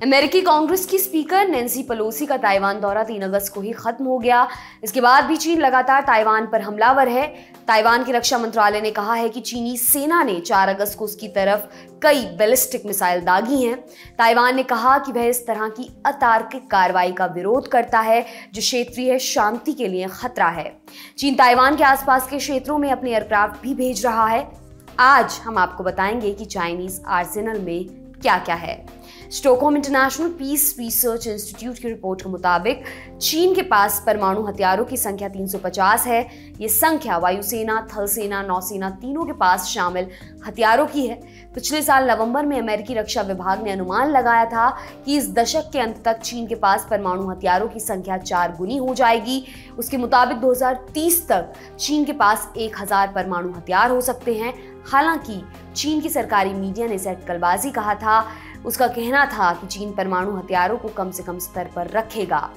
अमेरिकी कांग्रेस की speaker Nancy Pelosi का ताइवान दौरा 3 अगस्त को ही खत्म हो गया। इसके बाद भी चीन लगातार ताइवान पर हमलावर है। ताइवान के रक्षा मंत्रालय ने कहा है कि चीनी सेना ने 4 अगस्त को उसकी तरफ कई बैलिस्टिक मिसाइल दागी हैं। ताइवान ने कहा कि वह इस तरह की अतार्किक कार्रवाई का विरोध करता है जो क्षेत्रीय शांति के लिए खतरा है। चीन ताइवान के आसपास के क्षेत्रों में अपने एयरक्राफ्ट भी भेज रहा है। आज हम आपको बताएंगे कि चाइनीज आर्सेनल में क्या क्या है। Stockholm International Peace Research Institute की रिपोर्ट के मुताबिक चीन के पास परमाणु हथियारों की संख्या 350 है। ये संख्या वायुसेना, थल सेना, नौसेना तीनों के पास शामिल हथियारों की है। पिछले साल नवंबर में अमेरिकी रक्षा विभाग ने अनुमान लगाया था कि इस दशक के अंत तक चीन के पास परमाणु हथियारों की संख्या 4 गुनी हो जाएगी। उसके मुताबिक 2030 तक चीन के पास 1000 परमाणु हथियार हो सकते हैं। हालांकि चीन की सरकारी मीडिया ने इसे अटकलबाजी कहा था। उसका कहना था कि चीन परमाणु हथियारों को कम से कम स्तर पर रखेगा।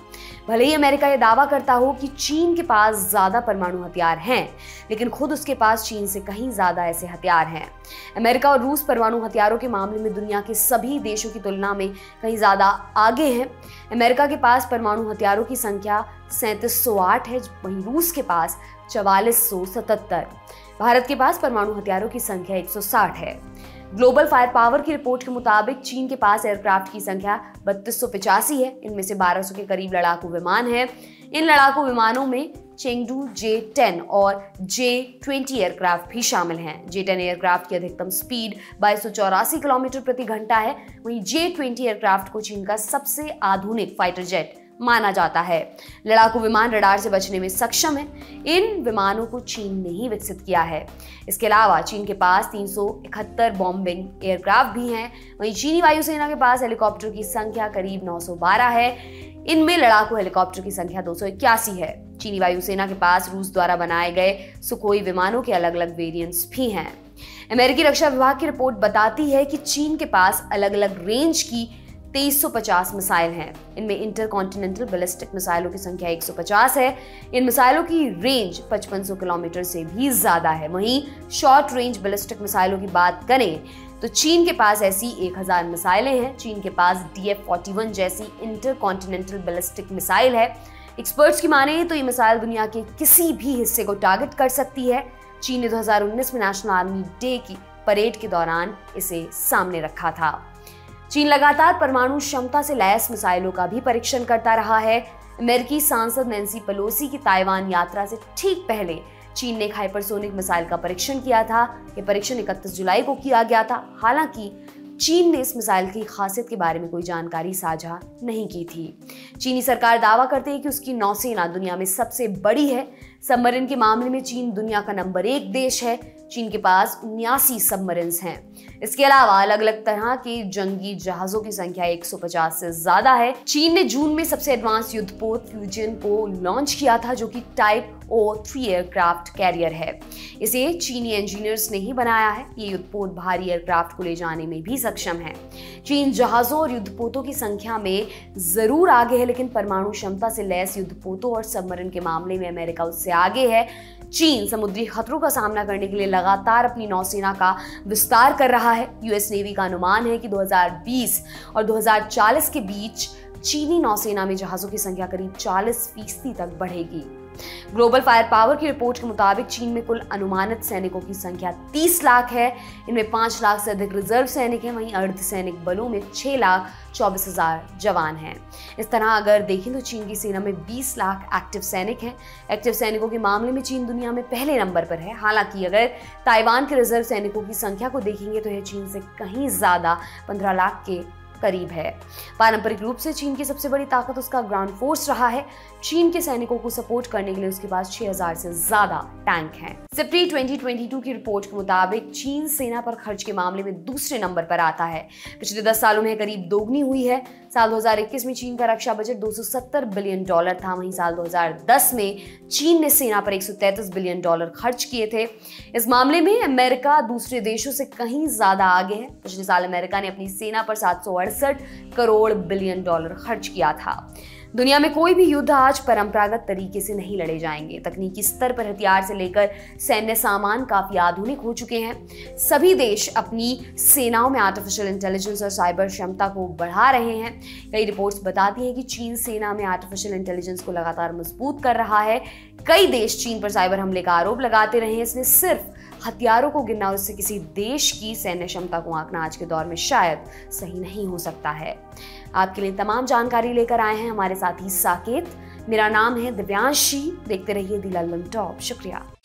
भले ही अमेरिका यह दावा करता हो कि चीन के पास ज्यादा परमाणु हथियार हैं, लेकिन खुद उसके पास चीन से कहीं ज्यादा ऐसे हथियार हैं। अमेरिका और रूस परमाणु हथियारों के मामले में दुनिया के सभी देशों की तुलना में कहीं ज्यादा आगे हैं। अमेरिका के पास परमाणु हथियारों की संख्या 3708 है, वहीं रूस के पास 4477। भारत के पास परमाणु हथियारों की संख्या 160 है। ग्लोबल फायर पावर की रिपोर्ट के मुताबिक चीन के पास एयरक्राफ्ट की संख्या 3285 है। इनमें से 1200 के करीब लड़ाकू विमान हैं। इन लड़ाकू विमानों में चेंगडू J-10 और J-20 एयरक्राफ्ट भी शामिल हैं। J-10 एयरक्राफ्ट की अधिकतम स्पीड 2284 किलोमीटर प्रति घंटा है। वहीं J-20 एयरक्राफ्ट को चीन का सबसे आधुनिक फाइटर जेट माना जाता है। लड़ाकू विमान रडार से बचने में सक्षम है। इन विमानों को चीन ने ही विकसित किया है। इसके अलावा चीन के पास 371 बॉम्बिंग एयरक्राफ्ट भी हैं। वहीं चीनी वायुसेना के पास हेलीकॉप्टर की संख्या करीब 912 है। इनमें लड़ाकू हेलीकॉप्टर की संख्या 281 है। चीनी वायुसेना के पास रूस द्वारा बनाए गए सुखोई विमानों के अलग अलग वेरिएंट्स भी हैं। अमेरिकी रक्षा विभाग की रिपोर्ट बताती है कि चीन के पास अलग अलग रेंज की 2350 मिसाइल हैं। इनमें इंटरकॉन्टिनेंटल बैलिस्टिक मिसाइलों की संख्या 150 है। इन मिसाइलों की रेंज 5500 किलोमीटर से भी ज्यादा है। वहीं शॉर्ट रेंज बैलिस्टिक मिसाइलों की बात करें तो चीन के पास ऐसी 1000 मिसाइलें हैं। चीन के पास DF-41 जैसी इंटरकॉन्टिनेंटल बैलिस्टिक मिसाइल है। एक्सपर्ट्स की माने तो ये मिसाइल दुनिया के किसी भी हिस्से को टारगेट कर सकती है। चीन ने 2019 में नेशनल आर्मी डे की परेड के दौरान इसे सामने रखा था। चीन लगातार परमाणु क्षमता से लैस मिसाइलों का भी परीक्षण करता रहा है। अमेरिकी सांसद नैन्सी पेलोसी की ताइवान यात्रा से ठीक पहले चीन ने एक हाइपरसोनिक मिसाइल का परीक्षण किया था। यह परीक्षण 31 जुलाई को किया गया था। हालांकि चीन ने इस मिसाइल की खासियत के बारे में कोई जानकारी साझा नहीं की थी। चीनी सरकार दावा करती है कि उसकी नौसेना दुनिया में सबसे बड़ी है। सबमरीन के मामले में चीन दुनिया का नंबर 1 देश है। चीन के पास 79 सबमरीन्स हैं। इसके अलावा अलग अलग तरह के जंगी जहाजों की संख्या 150 से ज्यादा है। चीन ने जून में सबसे एडवांस युद्धपोत फ्यूजन को लॉन्च किया था, जो कि टाइप O3 एयरक्राफ्ट कैरियर है। इसे चीनी इंजीनियर्स ने ही बनाया है। ये युद्धपोत भारी एयरक्राफ्ट को ले जाने में भी सक्षम है। चीन जहाजों और युद्धपोतों की संख्या में जरूर आगे है, लेकिन परमाणु क्षमता से लैस युद्धपोतों और सबमरीन के मामले में अमेरिका उससे आगे है। चीन समुद्री खतरों का सामना करने के लिए लगातार अपनी नौसेना का विस्तार कर रहा है। यूएस नेवी का अनुमान है कि 2020 और 2040 के बीच चीनी नौसेना में जहाजों की संख्या करीब 40% तक बढ़ेगी। ग्लोबल फायर पावर की रिपोर्ट के मुताबिक चीन में कुल अनुमानित सैनिकों की संख्या 30 लाख है। इनमें 5 लाख से अधिक रिजर्व सैनिक हैं। वहीं अर्धसैनिक बलों में 6,24,000 जवान हैं। इस तरह अगर देखें तो चीन की सेना में 20 लाख एक्टिव सैनिक हैं। एक्टिव सैनिकों के मामले में चीन दुनिया में पहले नंबर पर है। हालांकि अगर ताइवान के रिजर्व सैनिकों की संख्या को देखेंगे तो यह चीन से कहीं ज्यादा 15 लाख के करीब है। पारंपरिक रूप से चीन की सबसे बड़ी ताकत उसका ग्राउंड फोर्स रहा है। चीन के सैनिकों को सपोर्ट करने के लिए उसके पास 6000 से ज्यादा टैंक हैं। सिप्री 2022 की रिपोर्ट के मुताबिक चीन सेना पर खर्च के मामले में दूसरे नंबर पर आता है। पिछले 10 सालों में करीब दोगुनी हुई है। साल 2021 में चीन का रक्षा बजट $270 बिलियन था। वहीं साल 2010 में चीन ने सेना पर $133 बिलियन खर्च किए थे। इस मामले में अमेरिका दूसरे देशों से कहीं ज्यादा आगे है। पिछले साल अमेरिका ने अपनी सेना पर 700 $168 करोड़ बिलियन खर्च किया था। दुनिया में कोई भी युद्ध आज परंपरागत तरीके से नहीं लड़े जाएंगे। तकनीकी स्तर पर हथियार से लेकर सैन्य सामान काफी आधुनिक हो चुके हैं। सभी देश अपनी सेनाओं में आर्टिफिशियल इंटेलिजेंस और साइबर क्षमता को बढ़ा रहे हैं। कई रिपोर्ट्स बताती हैं कि चीन सेना में आर्टिफिशियल इंटेलिजेंस को लगातार मजबूत कर रहा है। कई देश चीन पर साइबर हमले का आरोप लगाते रहे हैं। इसमें सिर्फ हथियारों को गिनना और उससे किसी देश की सैन्य क्षमता को आंकना आज के दौर में शायद सही नहीं हो सकता है। आपके लिए तमाम जानकारी लेकर आए हैं हमारे साथी साकेत। मेरा नाम है दिव्यांशी। देखते रहिए दी लंदन टॉप। शुक्रिया।